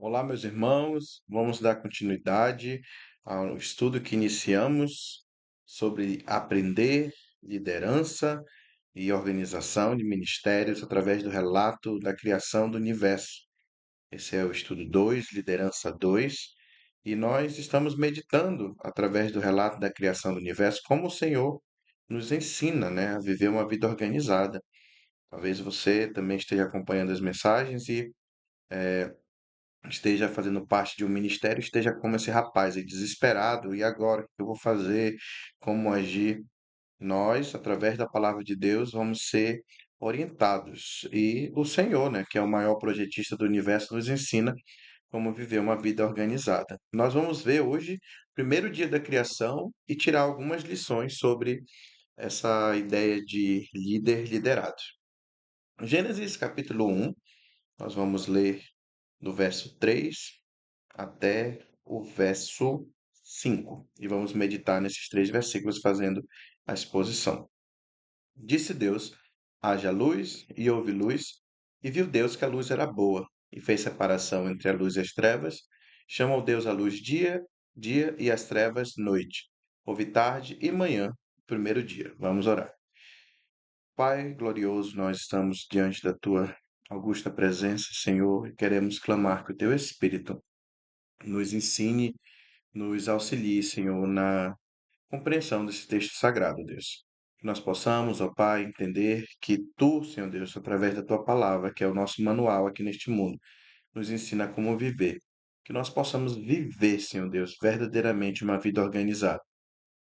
Olá, meus irmãos. Vamos dar continuidade ao estudo que iniciamos sobre aprender liderança e organização de ministérios através do relato da criação do universo. Esse é o estudo 2, liderança 2, e nós estamos meditando através do relato da criação do universo como o Senhor nos ensina, né, a viver uma vida organizada. Talvez você também esteja acompanhando as mensagens e esteja fazendo parte de um ministério, esteja como esse rapaz aí, desesperado, e agora, o que eu vou fazer? Como agir? Nós, através da palavra de Deus, vamos ser orientados. E o Senhor, né, que é o maior projetista do universo, nos ensina como viver uma vida organizada. Nós vamos ver hoje o primeiro dia da criação e tirar algumas lições sobre essa ideia de líder liderado. Gênesis capítulo 1, nós vamos ler do verso 3 até o verso 5. E vamos meditar nesses três versículos fazendo a exposição. Disse Deus: haja luz, e houve luz, e viu Deus que a luz era boa, e fez separação entre a luz e as trevas. Chamou Deus a luz dia, e as trevas noite. Houve tarde e manhã, primeiro dia. Vamos orar. Pai glorioso, nós estamos diante da tua augusta presença, Senhor, e queremos clamar que o teu Espírito nos ensine, nos auxilie, Senhor, na compreensão desse texto sagrado, Deus. Que nós possamos, ó Pai, entender que Tu, Senhor Deus, através da Tua palavra, que é o nosso manual aqui neste mundo, nos ensina como viver. Que nós possamos viver, Senhor Deus, verdadeiramente uma vida organizada,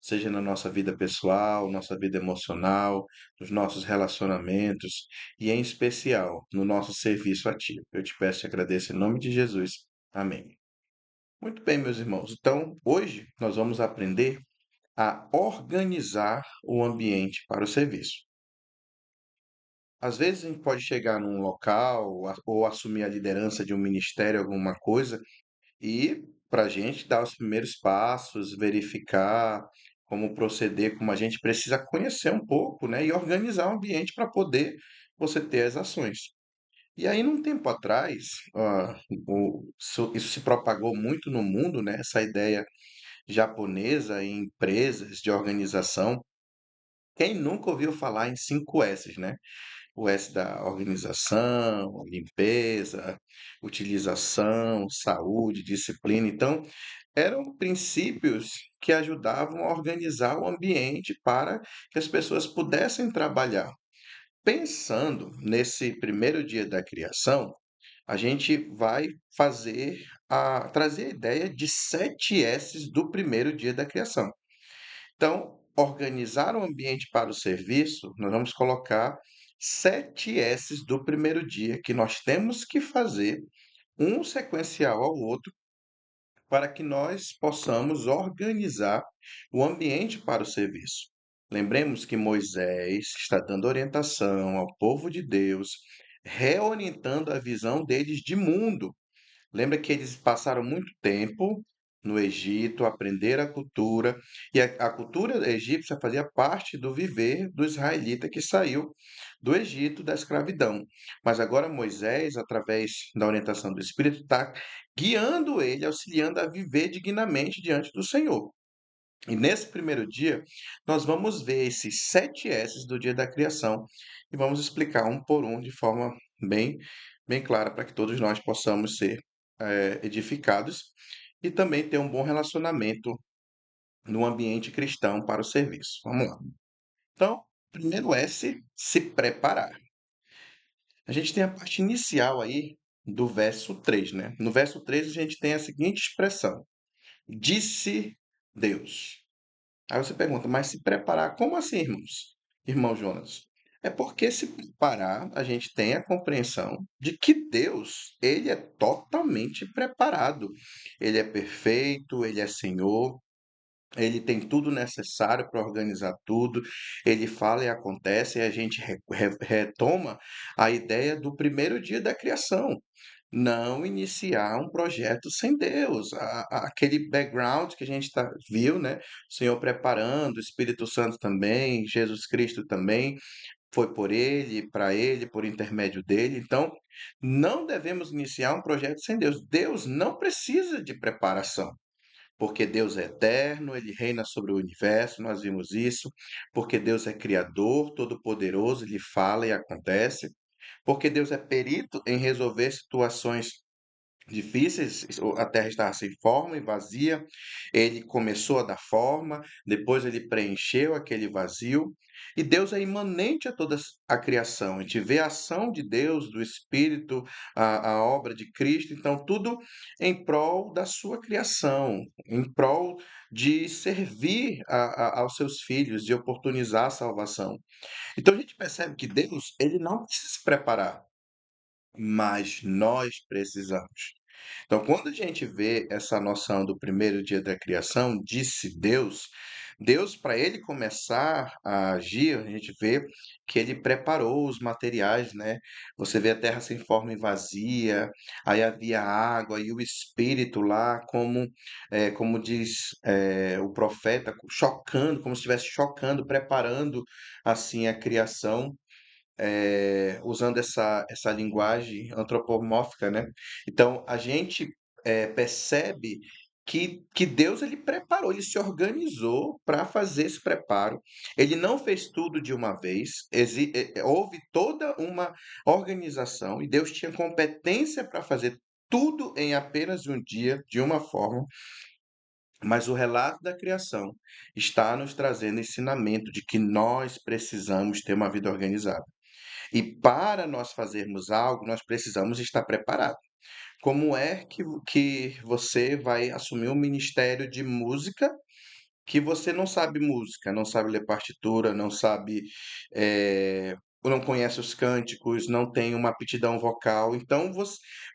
seja na nossa vida pessoal, nossa vida emocional, nos nossos relacionamentos e, em especial, no nosso serviço ativo. Eu te peço e agradeço em nome de Jesus. Amém. Muito bem, meus irmãos. Então, hoje nós vamos aprender a organizar o ambiente para o serviço. Às vezes a gente pode chegar num local ou assumir a liderança de um ministério, alguma coisa, e para a gente dar os primeiros passos, verificar como proceder, como a gente precisa conhecer um pouco, né, e organizar o ambiente para poder você ter as ações. E aí, num tempo atrás, isso se propagou muito no mundo, né, essa ideia japonesa em empresas de organização. Quem nunca ouviu falar em 5 S's, né? O S da organização, limpeza, utilização, saúde, disciplina. Então, eram princípios que ajudavam a organizar o ambiente para que as pessoas pudessem trabalhar. Pensando nesse primeiro dia da criação, a gente vai trazer a ideia de 7 S's do primeiro dia da criação. Então, organizar o ambiente para o serviço, nós vamos colocar 7 S's do primeiro dia que nós temos que fazer, um sequencial ao outro, para que nós possamos organizar o ambiente para o serviço. Lembremos que Moisés está dando orientação ao povo de Deus, reorientando a visão deles de mundo. Lembra que eles passaram muito tempo no Egito, aprenderam a cultura, e a cultura egípcia fazia parte do viver do israelita que saiu do Egito, da escravidão. Mas agora Moisés, através da orientação do Espírito, está guiando ele, auxiliando a viver dignamente diante do Senhor. E nesse primeiro dia, nós vamos ver esses 7 S's do dia da criação e vamos explicar um por um de forma bem, bem clara para que todos nós possamos ser edificados e também ter um bom relacionamento no ambiente cristão para o serviço. Vamos lá. Então, primeiro S, se preparar. A gente tem a parte inicial aí do verso 3, né? No verso 3 a gente tem a seguinte expressão: disse Deus. Aí você pergunta, mas se preparar, como assim, irmãos? Irmão Jonas? É porque se preparar, a gente tem a compreensão de que Deus, ele é totalmente preparado. Ele é perfeito, ele é Senhor, ele tem tudo necessário para organizar tudo. Ele fala e acontece, e a gente retoma a ideia do primeiro dia da criação. Não iniciar um projeto sem Deus. Aquele background que a gente viu, né? O Senhor preparando, o Espírito Santo também, Jesus Cristo também. foi por ele, por intermédio dele. Então, não devemos iniciar um projeto sem Deus. Deus não precisa de preparação, porque Deus é eterno, ele reina sobre o universo, nós vimos isso, porque Deus é criador, todo-poderoso, ele fala e acontece, porque Deus é perito em resolver situações difíceis, a terra estava sem forma e vazia. Ele começou a dar forma, depois ele preencheu aquele vazio. E Deus é imanente a toda a criação. A gente vê a ação de Deus, do Espírito, a obra de Cristo. Então, tudo em prol da sua criação, em prol de servir aos seus filhos, de oportunizar a salvação. Então, a gente percebe que Deus, ele não precisa se preparar, mas nós precisamos. Então, quando a gente vê essa noção do primeiro dia da criação, disse Deus, Deus, para ele começar a agir, a gente vê que ele preparou os materiais, né? Você vê a terra sem forma e vazia, aí havia água e o Espírito lá, como diz o profeta, chocando, como se estivesse chocando, preparando assim a criação, usando essa linguagem antropomórfica, né? Então, a gente percebe que Deus ele preparou, ele se organizou para fazer esse preparo. Ele não fez tudo de uma vez, houve toda uma organização e Deus tinha competência para fazer tudo em apenas um dia, de uma forma, mas o relato da criação está nos trazendo ensinamento de que nós precisamos ter uma vida organizada. E para nós fazermos algo, nós precisamos estar preparados. Como é que você vai assumir um ministério de música que você não sabe música, não sabe ler partitura, não sabe, não conhece os cânticos, não tem uma aptidão vocal? Então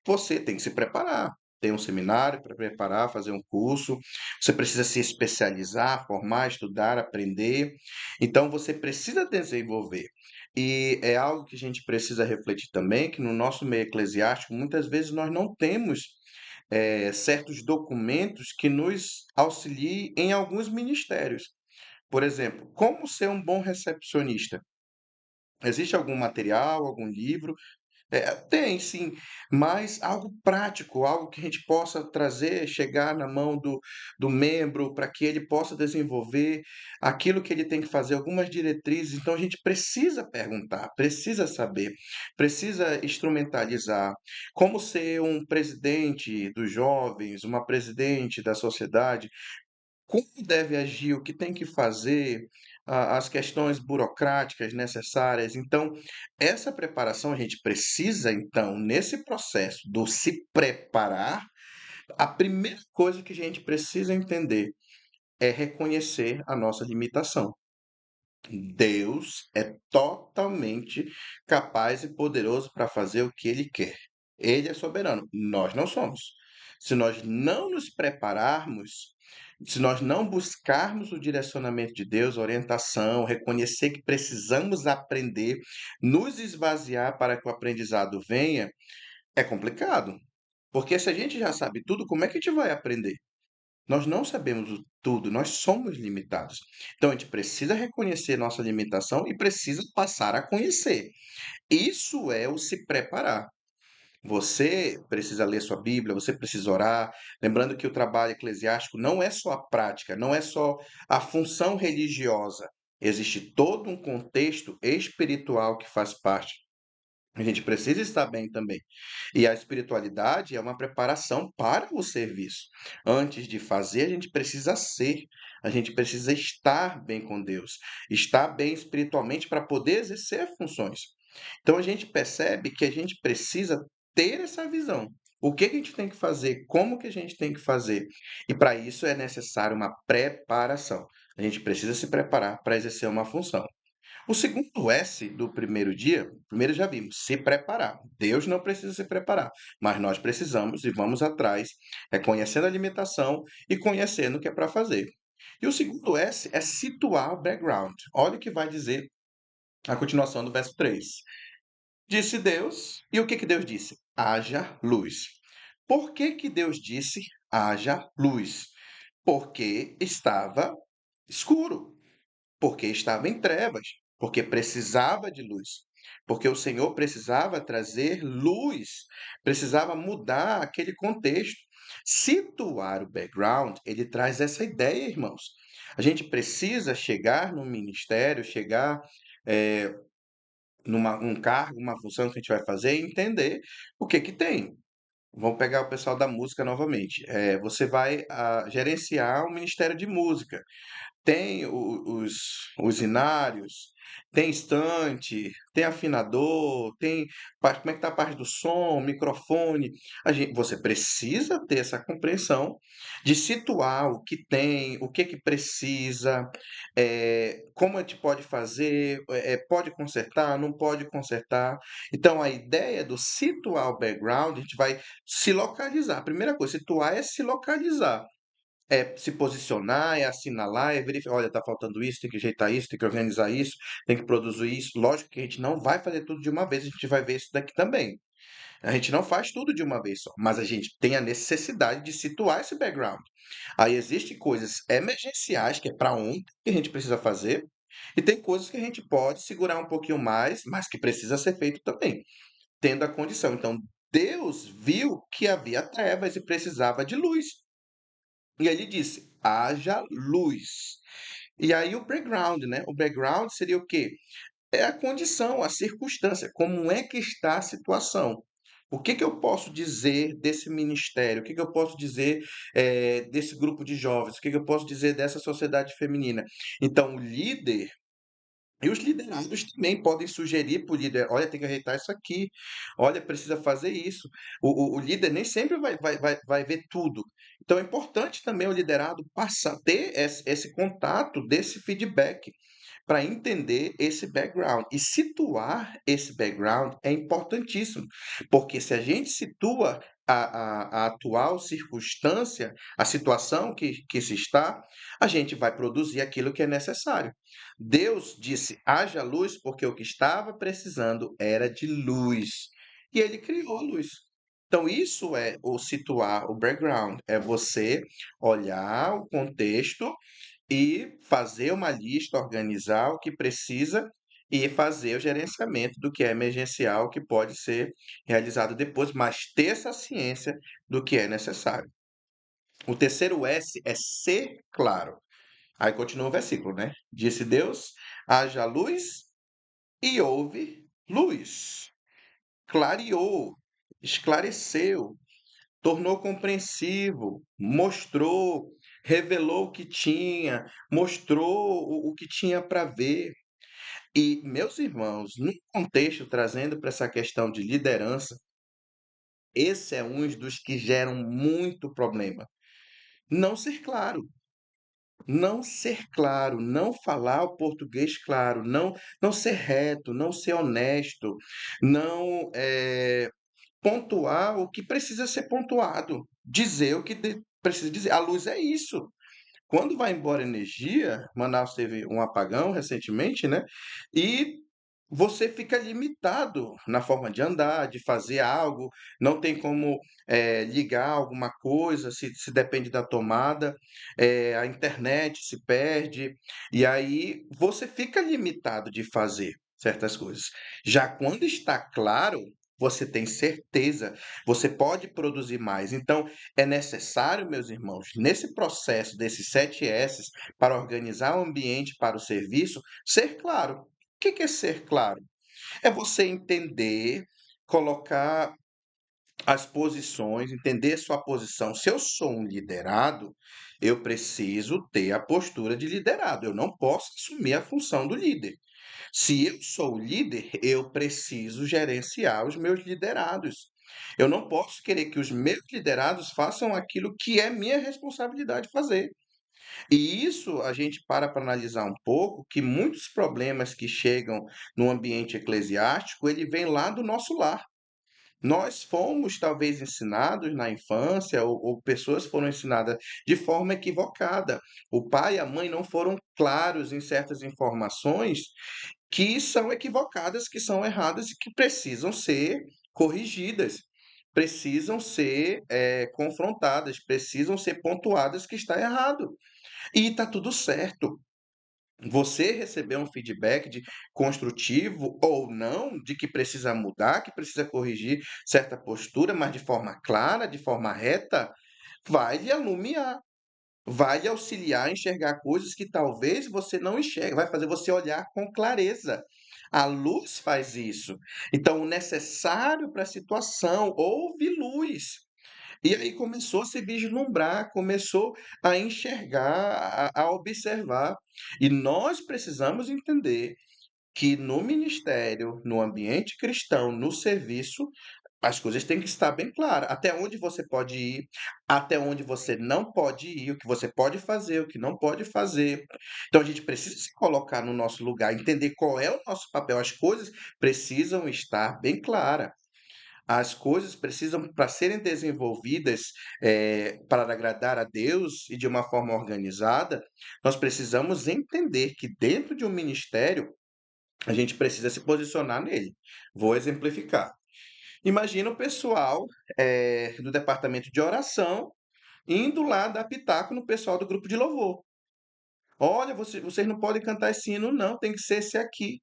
você tem que se preparar. Tem um seminário para preparar, fazer um curso, você precisa se especializar, formar, estudar, aprender. Então você precisa desenvolver. E é algo que a gente precisa refletir também, que no nosso meio eclesiástico, muitas vezes nós não temos certos documentos que nos auxiliem em alguns ministérios. Por exemplo, como ser um bom recepcionista? Existe algum material, algum livro? Tem sim, mas algo prático, algo que a gente possa trazer, chegar na mão do membro, para que ele possa desenvolver aquilo que ele tem que fazer, algumas diretrizes. Então a gente precisa perguntar, precisa saber, precisa instrumentalizar. Como ser um presidente dos jovens, uma presidente da sociedade, como deve agir, o que tem que fazer, as questões burocráticas necessárias. Então, essa preparação a gente precisa, então, nesse processo do se preparar, a primeira coisa que a gente precisa entender é reconhecer a nossa limitação. Deus é totalmente capaz e poderoso para fazer o que ele quer. Ele é soberano, nós não somos. Se nós não nos prepararmos, se nós não buscarmos o direcionamento de Deus, a orientação, reconhecer que precisamos aprender, nos esvaziar para que o aprendizado venha, é complicado. Porque se a gente já sabe tudo, como é que a gente vai aprender? Nós não sabemos tudo, nós somos limitados. Então a gente precisa reconhecer nossa limitação e precisa passar a conhecer. Isso é o se preparar. Você precisa ler sua Bíblia, você precisa orar. Lembrando que o trabalho eclesiástico não é só a prática, não é só a função religiosa. Existe todo um contexto espiritual que faz parte. A gente precisa estar bem também. E a espiritualidade é uma preparação para o serviço. Antes de fazer, a gente precisa ser, a gente precisa estar bem com Deus, estar bem espiritualmente para poder exercer funções. Então a gente percebe que a gente precisa ter essa visão. O que que a gente tem que fazer? Como que a gente tem que fazer? E para isso é necessário uma preparação. A gente precisa se preparar para exercer uma função. O segundo S do primeiro dia, primeiro já vimos, se preparar. Deus não precisa se preparar, mas nós precisamos e vamos atrás, reconhecendo a limitação e conhecendo o que é para fazer. E o segundo S é situar o background. Olha o que vai dizer a continuação do verso 3. Disse Deus, e o que que Deus disse? Haja luz. Por que que Deus disse haja luz? Porque estava escuro, porque estava em trevas, porque precisava de luz, porque o Senhor precisava trazer luz, precisava mudar aquele contexto. Situar o background, ele traz essa ideia, irmãos. A gente precisa chegar no ministério, chegar eh, numa um cargo, uma função que a gente vai fazer e entender o que que tem. Vamos pegar o pessoal da música novamente. Você vai gerenciar um ministério de música. Tem os inários, tem estante, tem afinador, tem como é que está a parte do som, microfone. Você precisa ter essa compreensão de situar o que tem, o que que precisa, como a gente pode fazer, pode consertar, não pode consertar. Então, a ideia do situar o background, a gente vai se localizar. A primeira coisa, situar é se localizar. É se posicionar, é assinalar, é verificar, olha, está faltando isso, tem que ajeitar isso, tem que organizar isso, tem que produzir isso. Lógico que a gente não vai fazer tudo de uma vez, a gente vai ver isso daqui também. A gente não faz tudo de uma vez só, mas a gente tem a necessidade de situar esse background. Aí existem coisas emergenciais, que é para ontem, que a gente precisa fazer, e tem coisas que a gente pode segurar um pouquinho mais, mas que precisa ser feito também, tendo a condição. Então, Deus viu que havia trevas e precisava de luz. E ele disse: haja luz. E aí o background, né? O background seria o quê? É a condição, a circunstância, como é que está a situação. O que que eu posso dizer desse ministério? O que que eu posso dizer desse grupo de jovens? O que que eu posso dizer dessa sociedade feminina? Então, o líder e os liderados também podem sugerir para o líder: olha, tem que ajeitar isso aqui, olha, precisa fazer isso. O líder nem sempre vai ver tudo. Então é importante também o liderado passar, ter esse contato, desse feedback, para entender esse background. E situar esse background é importantíssimo, porque se a gente situa a atual circunstância, a situação que se está, a gente vai produzir aquilo que é necessário. Deus disse: haja luz, porque o que estava precisando era de luz. E ele criou a luz. Então, isso é o situar o background, é você olhar o contexto e fazer uma lista, organizar o que precisa e fazer o gerenciamento do que é emergencial, que pode ser realizado depois, mas ter essa ciência do que é necessário. O terceiro S é ser claro. Aí continua o versículo, né? Disse Deus: haja luz e houve luz. Clareou, esclareceu, tornou compreensivo, mostrou, revelou o que tinha, mostrou o que tinha para ver. E, meus irmãos, no contexto, trazendo para essa questão de liderança, esse é um dos que geram muito problema. Não ser claro. Não ser claro, não falar o português claro, não ser reto, não ser honesto, não pontuar o que precisa ser pontuado, dizer o que precisa dizer. A luz é isso. Quando vai embora a energia, Manaus teve um apagão recentemente, né? E você fica limitado na forma de andar, de fazer algo, não tem como ligar alguma coisa, se depende da tomada, a internet se perde, e aí você fica limitado de fazer certas coisas. Já quando está claro, você tem certeza, você pode produzir mais. Então, é necessário, meus irmãos, nesse processo desses 7 S's, para organizar o ambiente para o serviço, ser claro. O que que é ser claro? É você entender, colocar as posições, entender sua posição. Se eu sou um liderado, eu preciso ter a postura de liderado. Eu não posso assumir a função do líder. Se eu sou o líder, eu preciso gerenciar os meus liderados. Eu não posso querer que os meus liderados façam aquilo que é minha responsabilidade fazer. E isso a gente para analisar um pouco, que muitos problemas que chegam no ambiente eclesiástico, ele vem lá do nosso lar. Nós fomos talvez ensinados na infância, ou pessoas foram ensinadas de forma equivocada. O pai e a mãe não foram claros em certas informações que são equivocadas, que são erradas e que precisam ser corrigidas, precisam ser confrontadas, precisam ser pontuadas que está errado. E está tudo certo. Você receber um feedback de construtivo ou não, de que precisa mudar, que precisa corrigir certa postura, mas de forma clara, de forma reta, vai lhe alumiar, vai lhe auxiliar a enxergar coisas que talvez você não enxergue, vai fazer você olhar com clareza. A luz faz isso. Então, o necessário para a situação, houve luz. E aí começou a se vislumbrar, começou a enxergar, a observar. E nós precisamos entender que no ministério, no ambiente cristão, no serviço, as coisas têm que estar bem claras. Até onde você pode ir, até onde você não pode ir, o que você pode fazer, o que não pode fazer. Então a gente precisa se colocar no nosso lugar, entender qual é o nosso papel. As coisas precisam estar bem claras. As coisas precisam, para serem desenvolvidas, para agradar a Deus e de uma forma organizada, nós precisamos entender que dentro de um ministério, a gente precisa se posicionar nele. Vou exemplificar. Imagina o pessoal, do departamento de oração indo lá dar pitaco no pessoal do grupo de louvor. "Olha, vocês não podem cantar esse hino não, tem que ser esse aqui".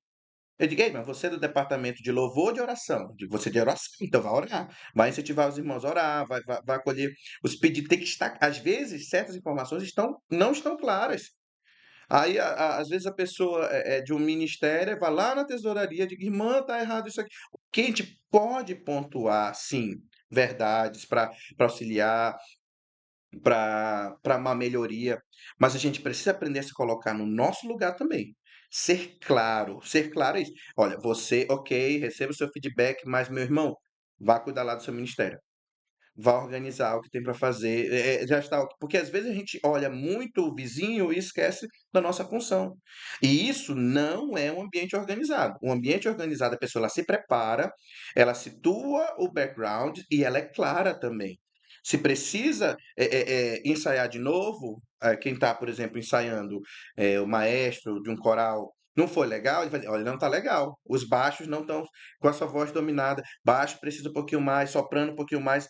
Eu digo: "Ei, mas você é do departamento de louvor ou de oração?" Eu digo: "Você é de oração, então vai orar, vai incentivar os irmãos a orar, vai acolher os pedidos", tem que estar, às vezes, certas informações não estão claras. Aí, às vezes, a pessoa é de um ministério, vai lá na tesouraria, diz: "Irmã, está errado isso aqui". Que a gente pode pontuar, sim, verdades para auxiliar, para uma melhoria, mas a gente precisa aprender a se colocar no nosso lugar também. Ser claro é isso. Olha, você, ok, receba o seu feedback, mas meu irmão, vá cuidar lá do seu ministério. Vá organizar o que tem para fazer. Já está, porque às vezes a gente olha muito o vizinho e esquece da nossa função. E isso não é um ambiente organizado. Um ambiente organizado, a pessoa ela se prepara, ela situa o background e ela é clara também. Se precisa ensaiar de novo, quem está, por exemplo, ensaiando o maestro de um coral não foi legal, ele vai dizer, olha, não está legal. Os baixos não estão com a sua voz dominada. Baixo precisa um pouquinho mais, soprando um pouquinho mais.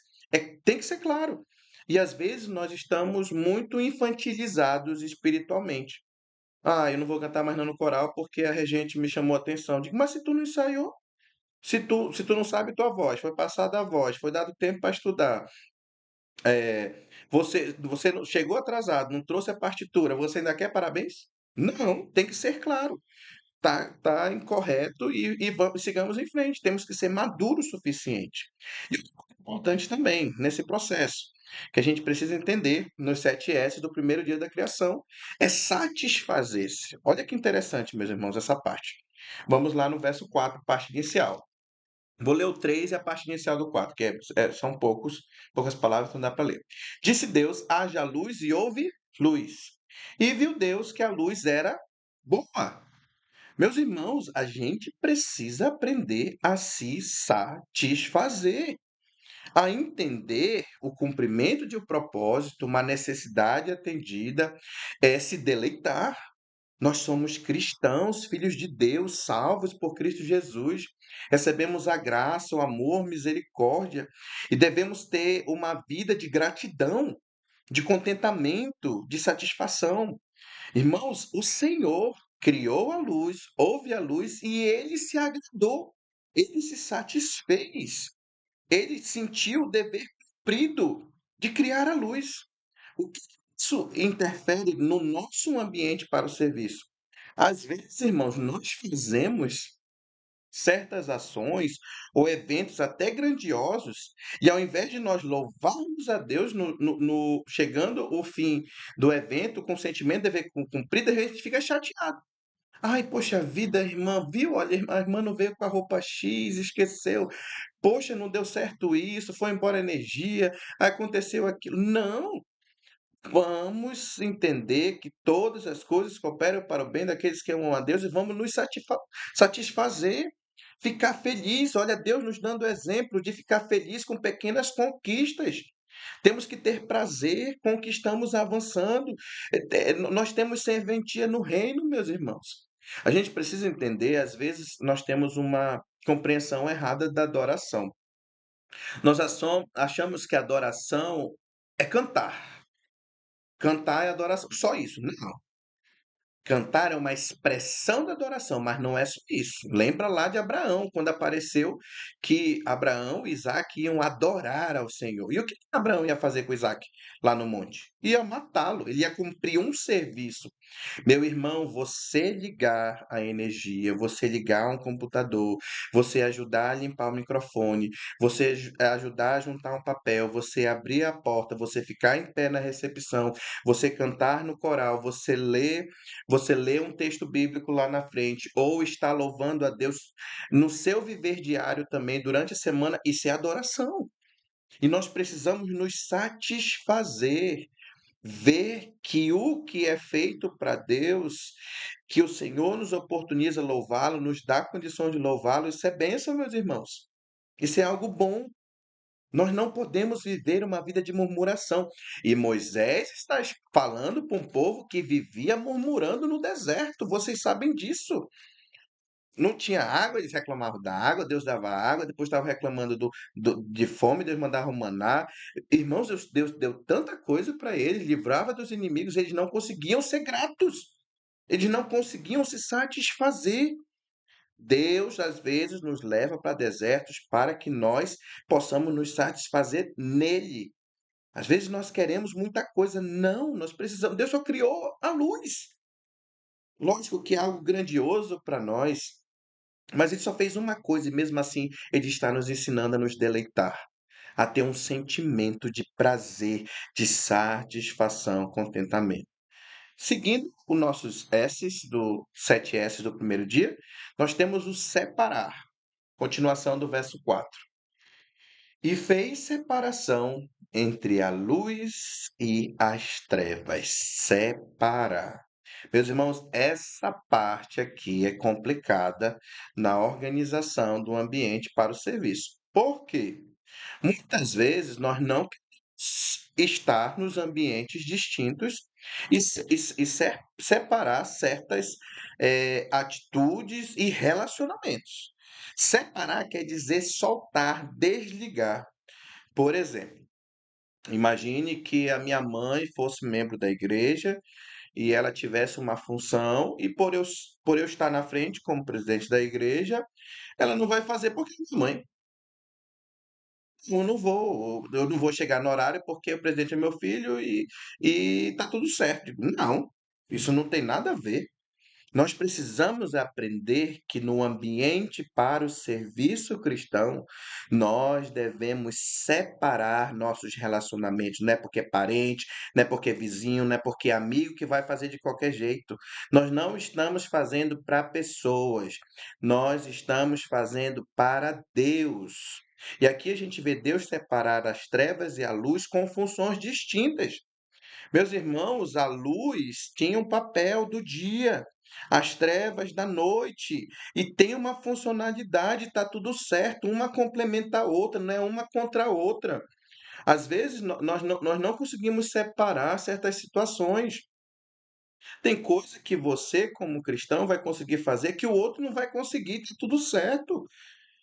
Tem que ser claro. E às vezes nós estamos muito infantilizados espiritualmente. "Ah, eu não vou cantar mais não no coral porque a regente me chamou a atenção". Digo: "Mas se tu não ensaiou, se tu não sabe tua voz, foi passada a voz, foi dado tempo para estudar, você não chegou atrasado, não trouxe a partitura, você ainda quer parabéns? Não, tem que ser claro. Tá incorreto e vamos sigamos em frente, temos que ser maduros o suficiente". E outra coisa importante também, nesse processo, que a gente precisa entender nos 7 S do primeiro dia da criação, é satisfazer-se. Olha que interessante, meus irmãos, essa parte. Vamos lá no verso 4, parte inicial. Vou ler o 3 e a parte inicial do 4, que são poucas palavras, então dá para ler. "Disse Deus: haja luz, e houve luz. E viu Deus que a luz era boa". Meus irmãos, a gente precisa aprender a se satisfazer, a entender o cumprimento de um propósito, uma necessidade atendida, é se deleitar. Nós somos cristãos, filhos de Deus, salvos por Cristo Jesus. Recebemos a graça, o amor, misericórdia e devemos ter uma vida de gratidão, de contentamento, de satisfação. Irmãos, o Senhor criou a luz, houve a luz e ele se agradou, ele se satisfez, ele sentiu o dever cumprido de criar a luz. O que isso interfere no nosso ambiente para o serviço? Às vezes, irmãos, nós fazemos certas ações ou eventos até grandiosos, e ao invés de nós louvarmos a Deus chegando o fim do evento com o sentimento de dever cumprido, a gente fica chateado. "Ai, poxa vida, a irmã, viu? Olha, a irmã não veio com a roupa X, esqueceu. Poxa, não deu certo isso, foi embora a energia, aconteceu aquilo". Não! Vamos entender que todas as coisas cooperam para o bem daqueles que amam a Deus e vamos nos satisfazer, ficar feliz. Olha, Deus nos dando o exemplo de ficar feliz com pequenas conquistas. Temos que ter prazer com o que estamos avançando. Nós temos serventia no reino, meus irmãos. A gente precisa entender, às vezes, nós temos uma compreensão errada da adoração. Nós achamos que adoração é cantar. Cantar é adoração, só isso. Não. Cantar é uma expressão da adoração, mas não é só isso. Lembra lá de Abraão, quando apareceu que Abraão e Isaac iam adorar ao Senhor. E o que Abraão ia fazer com Isaac lá no monte? Ia matá-lo, ele ia cumprir um serviço. Meu irmão, você ligar a energia, você ligar um computador, você ajudar a limpar o microfone, você ajudar a juntar um papel, você abrir a porta, você ficar em pé na recepção, você cantar no coral, você lê um texto bíblico lá na frente, ou está louvando a Deus no seu viver diário também durante a semana, isso é adoração. E nós precisamos nos satisfazer, ver que o que é feito para Deus, que o Senhor nos oportuniza louvá-lo, nos dá condição de louvá-lo, isso é bênção, meus irmãos. Isso é algo bom. Nós não podemos viver uma vida de murmuração. E Moisés está falando para um povo que vivia murmurando no deserto. Vocês sabem disso. Não tinha água, eles reclamavam da água, Deus dava água, depois estavam reclamando de fome, Deus mandava o maná. Irmãos, Deus deu tanta coisa para eles, livrava dos inimigos, eles não conseguiam ser gratos, eles não conseguiam se satisfazer. Deus, às vezes, nos leva para desertos para que nós possamos nos satisfazer nele. Às vezes nós queremos muita coisa, não, nós precisamos. Deus só criou a luz. Lógico que é algo grandioso para nós, mas ele só fez uma coisa e mesmo assim ele está nos ensinando a nos deleitar, a ter um sentimento de prazer, de satisfação, contentamento. Seguindo os nossos S's, 7 S's do primeiro dia, nós temos o separar. Continuação do verso 4. E fez separação entre a luz e as trevas. Separar. Meus irmãos, essa parte aqui é complicada na organização do ambiente para o serviço. Por quê? Muitas vezes nós não queremos estar nos ambientes distintos e separar certas atitudes e relacionamentos. Separar quer dizer soltar, desligar. Por exemplo, imagine que a minha mãe fosse membro da igreja e ela tivesse uma função, e por eu estar na frente como presidente da igreja, ela não vai fazer porque é minha mãe. Eu não vou chegar no horário porque o presidente é meu filho e tá tudo certo. Digo, não, isso não tem nada a ver. Nós precisamos aprender que no ambiente para o serviço cristão, nós devemos separar nossos relacionamentos. Não é porque é parente, não é porque é vizinho, não é porque é amigo que vai fazer de qualquer jeito. Nós não estamos fazendo para pessoas, nós estamos fazendo para Deus. E aqui a gente vê Deus separar as trevas e a luz com funções distintas. Meus irmãos, a luz tinha um papel do dia, as trevas da noite, e tem uma funcionalidade, está tudo certo, uma complementa a outra, não é uma contra a outra. Às vezes nós não conseguimos separar certas situações. Tem coisa que você, como cristão, vai conseguir fazer que o outro não vai conseguir, está tudo certo.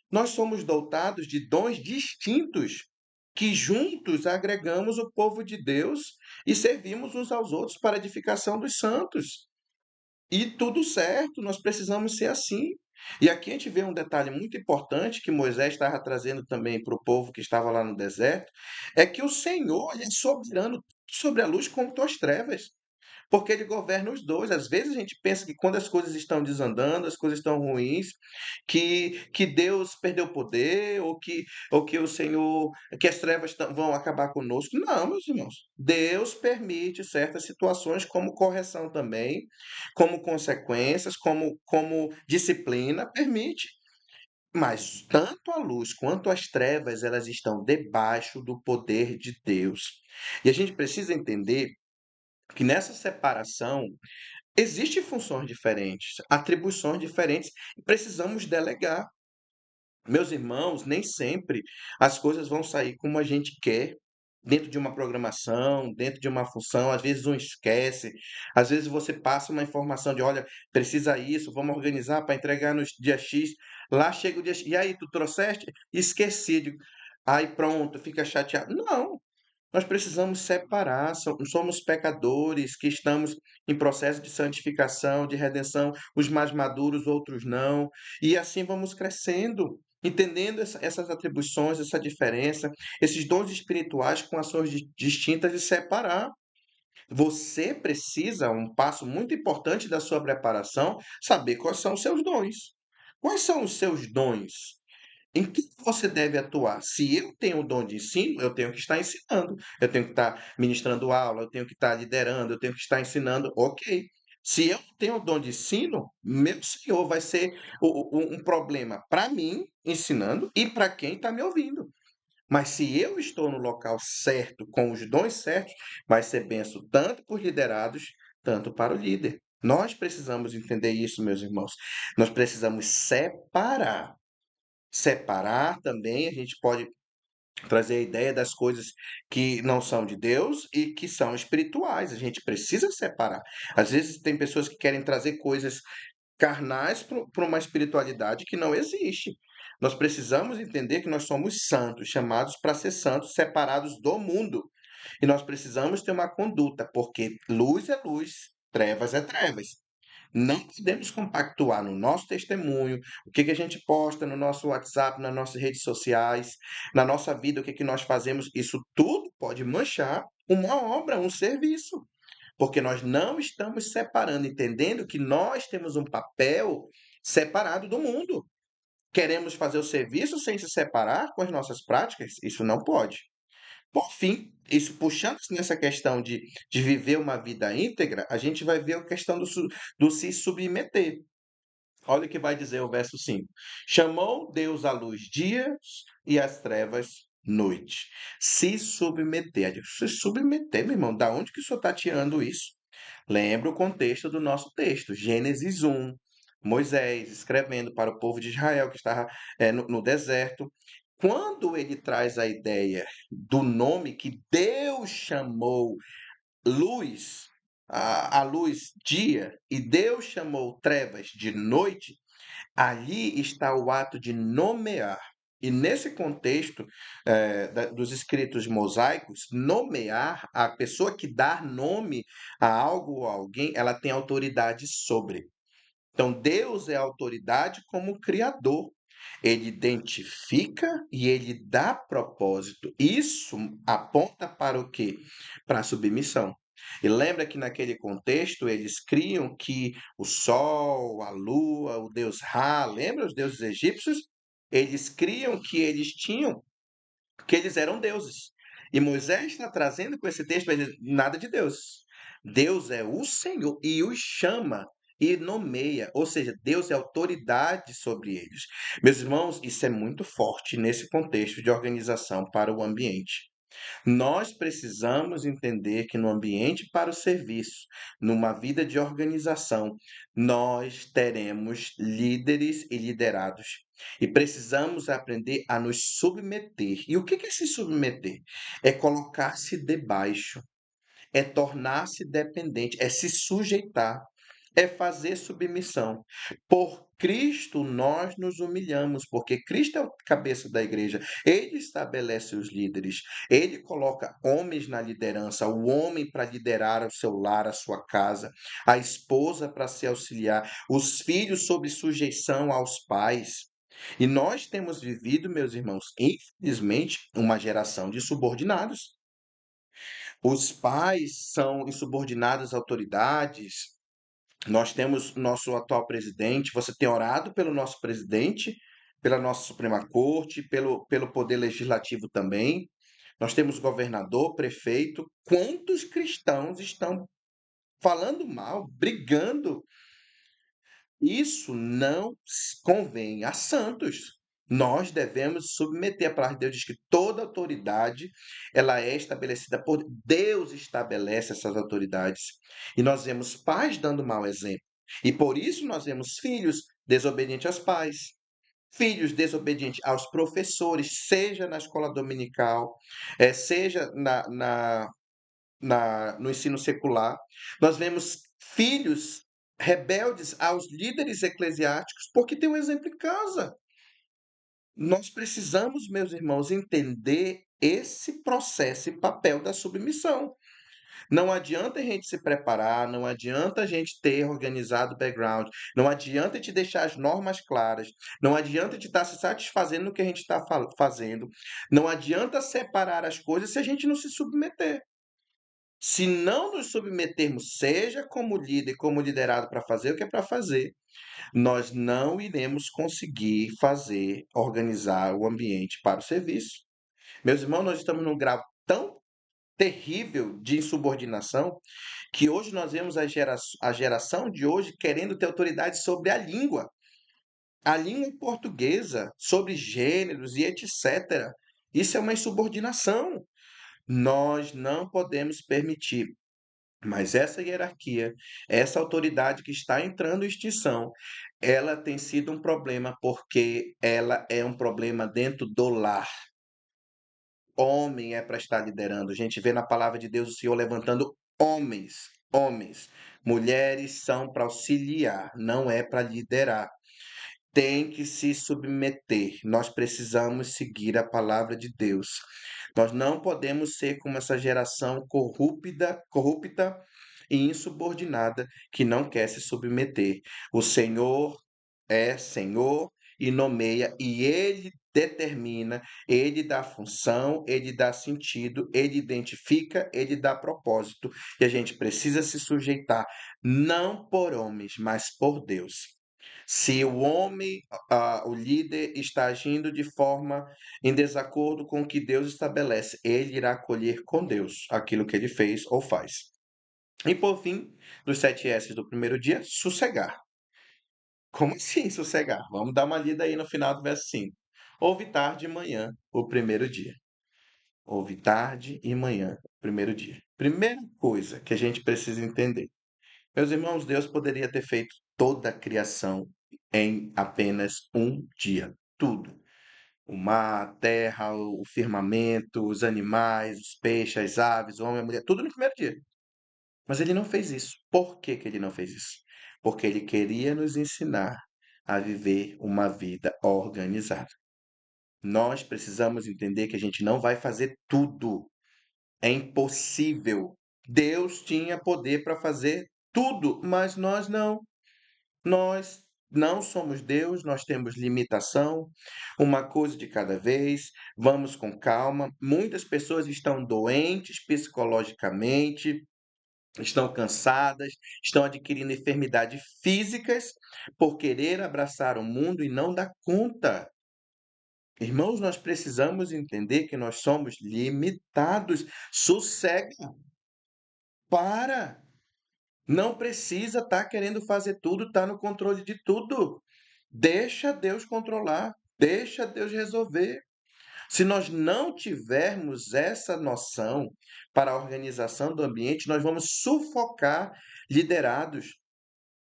Nós somos dotados de dons distintos, que juntos agregamos o povo de Deus e servimos uns aos outros para a edificação dos santos. E tudo certo, nós precisamos ser assim. E aqui a gente vê um detalhe muito importante que Moisés estava trazendo também para o povo que estava lá no deserto, é que o Senhor ele é soberano sobre a luz quanto às trevas. Porque ele governa os dois. Às vezes a gente pensa que quando as coisas estão desandando, as coisas estão ruins, que Deus perdeu o poder, ou que o Senhor, que as trevas vão acabar conosco. Não, meus irmãos. Deus permite certas situações como correção também, como consequências, como disciplina, permite. Mas tanto a luz quanto as trevas, elas estão debaixo do poder de Deus. E a gente precisa entender que nessa separação existem funções diferentes, atribuições diferentes, e precisamos delegar. Meus irmãos, nem sempre as coisas vão sair como a gente quer, dentro de uma programação, dentro de uma função, às vezes um esquece, às vezes você passa uma informação de, olha, precisa isso, vamos organizar para entregar no dia X, lá chega o dia X, e aí, tu trouxeste? Esqueci, aí pronto, fica chateado. Não, Nós precisamos separar, somos pecadores que estamos em processo de santificação, de redenção, os mais maduros, outros não, e assim vamos crescendo, entendendo essas atribuições, essa diferença, esses dons espirituais com ações distintas e separar. Você precisa, um passo muito importante da sua preparação, saber quais são os seus dons. Quais são os seus dons? Em que você deve atuar? Se eu tenho o dom de ensino, eu tenho que estar ensinando, eu tenho que estar ministrando aula, eu tenho que estar liderando, eu tenho que estar ensinando, ok. Se eu tenho o dom de ensino, meu senhor, vai ser um problema para mim ensinando e para quem está me ouvindo. Mas se eu estou no local certo, com os dons certos, vai ser benção tanto para os liderados, tanto para o líder. Nós precisamos entender isso, meus irmãos. Nós precisamos separar. Separar também, a gente pode trazer a ideia das coisas que não são de Deus e que são espirituais. A gente precisa separar. Às vezes tem pessoas que querem trazer coisas carnais para uma espiritualidade que não existe. Nós precisamos entender que nós somos santos, chamados para ser santos, separados do mundo. E nós precisamos ter uma conduta, porque luz é luz, trevas é trevas. Não podemos compactuar no nosso testemunho, o que a gente posta no nosso WhatsApp, nas nossas redes sociais, na nossa vida, o que nós fazemos. Isso tudo pode manchar uma obra, um serviço, porque nós não estamos separando, entendendo que nós temos um papel separado do mundo. Queremos fazer o serviço sem se separar com as nossas práticas? Isso não pode. Por fim, isso puxando nessa questão de viver uma vida íntegra, a gente vai ver a questão do se submeter. Olha o que vai dizer o verso 5. Chamou Deus a luz dias e as trevas noite. Se submeter. Se submeter, meu irmão, da onde que o senhor está tirando isso? Lembra o contexto do nosso texto, Gênesis 1. Moisés escrevendo para o povo de Israel que estava no deserto. Quando ele traz a ideia do nome que Deus chamou luz, a luz dia, e Deus chamou trevas de noite, ali está o ato de nomear. E nesse contexto dos escritos mosaicos, nomear, a pessoa que dá nome a algo ou a alguém, ela tem autoridade sobre. Então, Deus é a autoridade como criador. Ele identifica e ele dá propósito. Isso aponta para o quê? Para a submissão. E lembra que naquele contexto eles criam que o sol, a lua, o deus Ra, lembra os deuses egípcios? Eles criam que eles tinham, que eles eram deuses. E Moisés está trazendo com esse texto, vai dizer, nada de Deus. Deus é o Senhor e os chama e nomeia, ou seja, Deus é autoridade sobre eles. Meus irmãos, isso é muito forte nesse contexto de organização para o ambiente. Nós precisamos entender que no ambiente para o serviço, numa vida de organização, nós teremos líderes e liderados. E precisamos aprender a nos submeter. E o que é se submeter? É colocar-se debaixo, é tornar-se dependente, é se sujeitar, é fazer submissão. Por Cristo nós nos humilhamos, porque Cristo é o cabeça da igreja. Ele estabelece os líderes, ele coloca homens na liderança, o homem para liderar o seu lar, a sua casa, a esposa para se auxiliar, os filhos sob sujeição aos pais. E nós temos vivido, meus irmãos, infelizmente, uma geração de subordinados. Os pais são insubordinados às autoridades. Nós temos nosso atual presidente. Você tem orado pelo nosso presidente, pela nossa Suprema Corte, pelo Poder Legislativo também. Nós temos governador, prefeito. Quantos cristãos estão falando mal, brigando? Isso não convém a santos. Nós devemos submeter. A palavra de Deus diz que toda autoridade ela é estabelecida por Deus, estabelece essas autoridades. E nós vemos pais dando mau exemplo. E por isso nós vemos filhos desobedientes aos pais, filhos desobedientes aos professores, seja na escola dominical, seja no ensino secular. Nós vemos filhos rebeldes aos líderes eclesiásticos porque tem um exemplo em casa. Nós precisamos, meus irmãos, entender esse processo e papel da submissão. Não adianta a gente se preparar, não adianta a gente ter organizado o background, não adianta te deixar as normas claras, não adianta te estar se satisfazendo no que a gente está fazendo, não adianta separar as coisas se a gente não se submeter. Se não nos submetermos, seja como líder, como liderado para fazer o que é para fazer, nós não iremos conseguir fazer, organizar o ambiente para o serviço. Meus irmãos, nós estamos num grau tão terrível de insubordinação que hoje nós vemos a geração de hoje querendo ter autoridade sobre a língua portuguesa, sobre gêneros e etc. Isso é uma insubordinação. Nós não podemos permitir. Mas essa hierarquia, essa autoridade que está entrando em extinção, ela tem sido um problema porque ela é um problema dentro do lar. Homem é para estar liderando. A gente vê na palavra de Deus o Senhor levantando homens, homens. Mulheres são para auxiliar, não é para liderar. Tem que se submeter. Nós precisamos seguir a palavra de Deus. Nós não podemos ser como essa geração corrupta e insubordinada que não quer se submeter. O Senhor é Senhor e nomeia, e Ele determina, Ele dá função, Ele dá sentido, Ele identifica, Ele dá propósito. E a gente precisa se sujeitar, não por homens, mas por Deus. Se o homem, o líder, está agindo de forma em desacordo com o que Deus estabelece, ele irá colher com Deus aquilo que ele fez ou faz. E por fim, dos 7 S's do primeiro dia, sossegar. Como assim sossegar? Vamos dar uma lida aí no final do verso 5. Houve tarde e manhã, o primeiro dia. Houve tarde e manhã, o primeiro dia. Primeira coisa que a gente precisa entender. Meus irmãos, Deus poderia ter feito toda a criação em apenas um dia. Tudo. O mar, a terra, o firmamento, os animais, os peixes, as aves, o homem, a mulher, tudo no primeiro dia. Mas ele não fez isso. Por que que ele não fez isso? Porque ele queria nos ensinar a viver uma vida organizada. Nós precisamos entender que a gente não vai fazer tudo. É impossível. Deus tinha poder para fazer tudo, mas nós não. Nós não somos Deus, nós temos limitação, uma coisa de cada vez, vamos com calma. Muitas pessoas estão doentes psicologicamente, estão cansadas, estão adquirindo enfermidades físicas por querer abraçar o mundo e não dar conta. Irmãos, nós precisamos entender que nós somos limitados. Sossega, para. Não precisa estar querendo fazer tudo, estar no controle de tudo. Deixa Deus controlar, deixa Deus resolver. Se nós não tivermos essa noção para a organização do ambiente, nós vamos sufocar liderados.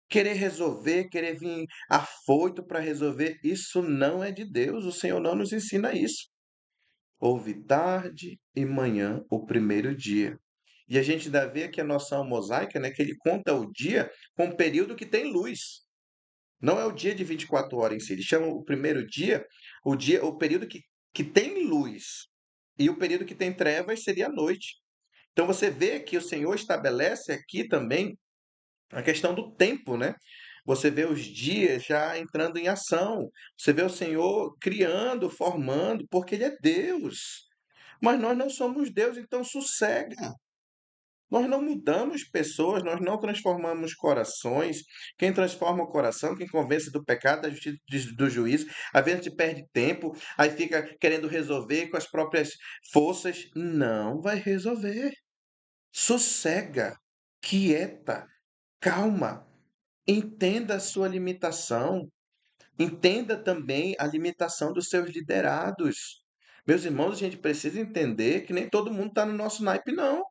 Querer resolver, querer vir afoito para resolver, isso não é de Deus. O Senhor não nos ensina isso. Houve tarde e manhã o primeiro dia. E a gente ainda vê aqui a noção mosaica, né, que ele conta o dia com o período que tem luz. Não é o dia de 24 horas em si. Ele chama o primeiro dia, o período que tem luz. E o período que tem trevas seria a noite. Então você vê que o Senhor estabelece aqui também a questão do tempo, né? Você vê os dias já entrando em ação. Você vê o Senhor criando, formando, porque Ele é Deus. Mas nós não somos Deus, então sossega. Nós não mudamos pessoas, nós não transformamos corações. Quem transforma o coração, quem convence do pecado, da justiça, do juízo, às vezes a gente perde tempo, aí fica querendo resolver com as próprias forças. Não vai resolver. Sossega, quieta, calma. Entenda a sua limitação. Entenda também a limitação dos seus liderados. Meus irmãos, a gente precisa entender que nem todo mundo está no nosso naipe, não.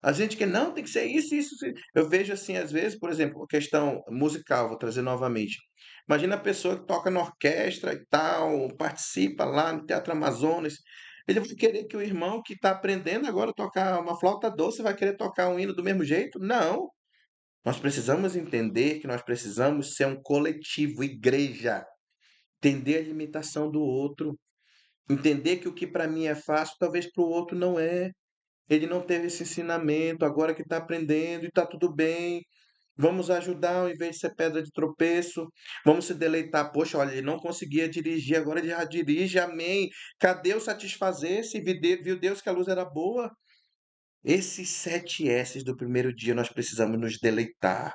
A gente que não tem que ser isso, isso, isso. Eu vejo assim, às vezes, por exemplo, a questão musical, vou trazer novamente. Imagina a pessoa que toca na orquestra e tal, participa lá no Teatro Amazonas. Ele vai querer que o irmão que está aprendendo agora a tocar uma flauta doce vai querer tocar um hino do mesmo jeito? Não. Nós precisamos entender que nós precisamos ser um coletivo, igreja, entender a limitação do outro. Entender que o que para mim é fácil, talvez para o outro não é. Ele não teve esse ensinamento, agora que está aprendendo e está tudo bem. Vamos ajudar ao invés de ser pedra de tropeço. Vamos se deleitar. Poxa, olha, ele não conseguia dirigir, agora ele já dirige, amém. Cadê o satisfazer? Se viu Deus que a luz era boa? Esses 7 S's do primeiro dia nós precisamos nos deleitar.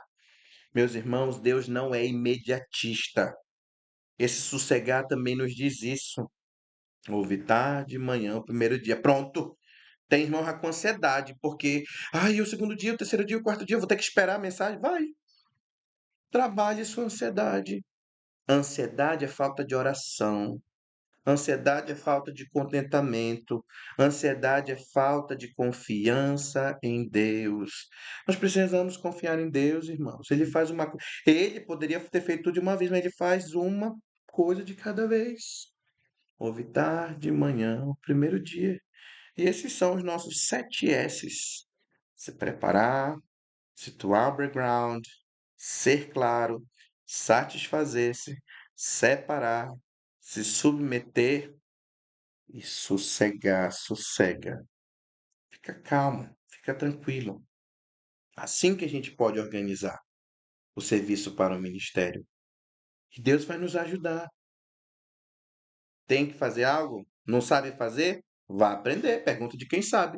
Meus irmãos, Deus não é imediatista. Esse sossegar também nos diz isso. Houve tarde, manhã, o primeiro dia. Pronto. Tem irmão já com ansiedade, porque, ai, o segundo dia, o terceiro dia, o quarto dia, eu vou ter que esperar a mensagem. Vai, trabalhe sua ansiedade. Ansiedade é falta de oração. Ansiedade é falta de contentamento. Ansiedade é falta de confiança em Deus. Nós precisamos confiar em Deus, irmãos. Ele faz uma coisa. Ele poderia ter feito tudo de uma vez, mas ele faz uma coisa de cada vez. Houve tarde, manhã, o primeiro dia. E esses são os nossos 7 S's. Se preparar, situar o background, ser claro, satisfazer-se, separar, se submeter e sossegar, sossega. Fica calmo, fica tranquilo. Assim que a gente pode organizar o serviço para o ministério. E Deus vai nos ajudar. Tem que fazer algo? Não sabe fazer? Vá aprender, pergunta de quem sabe.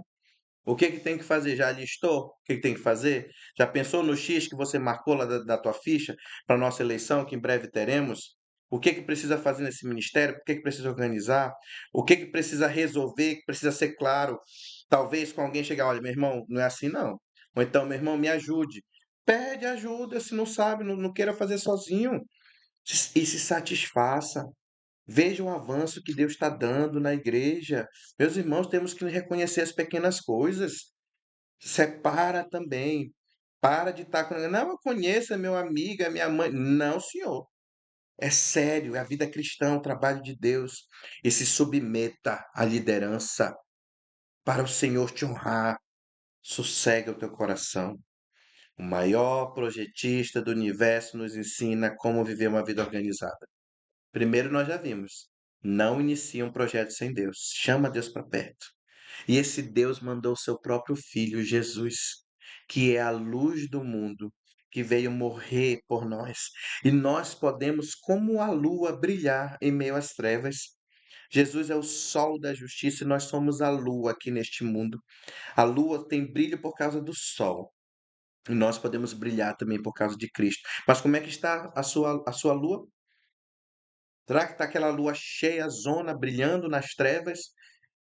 O que que tem que fazer? Já listou? O que que tem que fazer? Já pensou no X que você marcou lá da tua ficha para nossa eleição, que em breve teremos? O que que precisa fazer nesse ministério? O que que precisa organizar? O que que precisa resolver? Que precisa ser claro? Talvez com alguém chegar, olha, meu irmão, não é assim não. Ou então, meu irmão, me ajude. Pede ajuda, se não sabe, não queira fazer sozinho. E se satisfaça. Veja o avanço que Deus está dando na igreja. Meus irmãos, temos que reconhecer as pequenas coisas. Separa também. Para de estar com. Não, eu conheço, é meu amigo, é minha mãe. Não, senhor. É sério, é a vida cristã, o trabalho de Deus. E se submeta à liderança para o Senhor te honrar. Sossega o teu coração. O maior projetista do universo nos ensina como viver uma vida organizada. Primeiro, nós já vimos. Não inicia um projeto sem Deus. Chama Deus para perto. E esse Deus mandou seu próprio filho, Jesus, que é a luz do mundo, que veio morrer por nós. E nós podemos, como a lua, brilhar em meio às trevas. Jesus é o sol da justiça e nós somos a lua aqui neste mundo. A lua tem brilho por causa do sol. E nós podemos brilhar também por causa de Cristo. Mas como é que está a sua lua? Será que está aquela lua cheia, zona, brilhando nas trevas?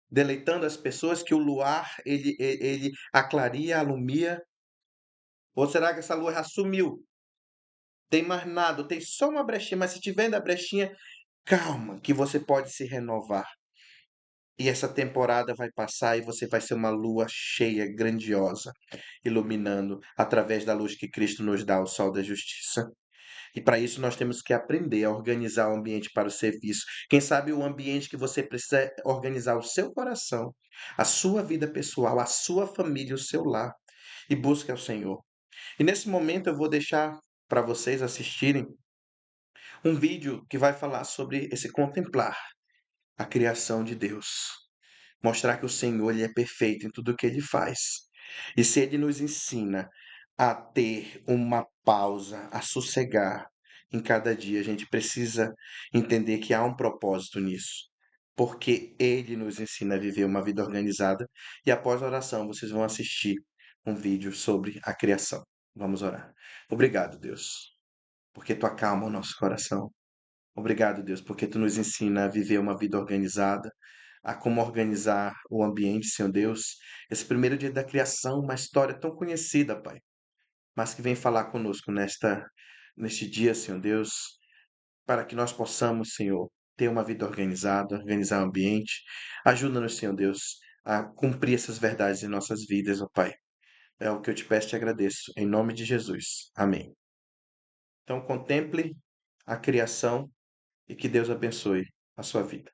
Deleitando as pessoas que o luar ele aclaria, alumia? Ou será que essa lua já sumiu? Tem mais nada, tem só uma brechinha, mas se tiver da brechinha, calma, que você pode se renovar. E essa temporada vai passar e você vai ser uma lua cheia, grandiosa, iluminando através da luz que Cristo nos dá, o sol da justiça. E para isso nós temos que aprender a organizar o ambiente para o serviço. Quem sabe o ambiente que você precisa é organizar o seu coração, a sua vida pessoal, a sua família, o seu lar. E busque ao Senhor. E nesse momento eu vou deixar para vocês assistirem um vídeo que vai falar sobre esse contemplar a criação de Deus. Mostrar que o Senhor ele é perfeito em tudo o que ele faz. E se ele nos ensina a ter uma pausa, a sossegar em cada dia, a gente precisa entender que há um propósito nisso. Porque ele nos ensina a viver uma vida organizada. E após a oração, vocês vão assistir um vídeo sobre a criação. Vamos orar. Obrigado, Deus, porque tu acalma o nosso coração. Obrigado, Deus, porque tu nos ensina a viver uma vida organizada, a como organizar o ambiente, Senhor Deus. Esse primeiro dia da criação, uma história tão conhecida, Pai, mas que vem falar conosco neste dia, Senhor Deus, para que nós possamos, Senhor, ter uma vida organizada, organizar o ambiente. Ajuda-nos, Senhor Deus, a cumprir essas verdades em nossas vidas, ó Pai. É o que eu te peço e te agradeço, em nome de Jesus. Amém. Então, contemple a criação e que Deus abençoe a sua vida.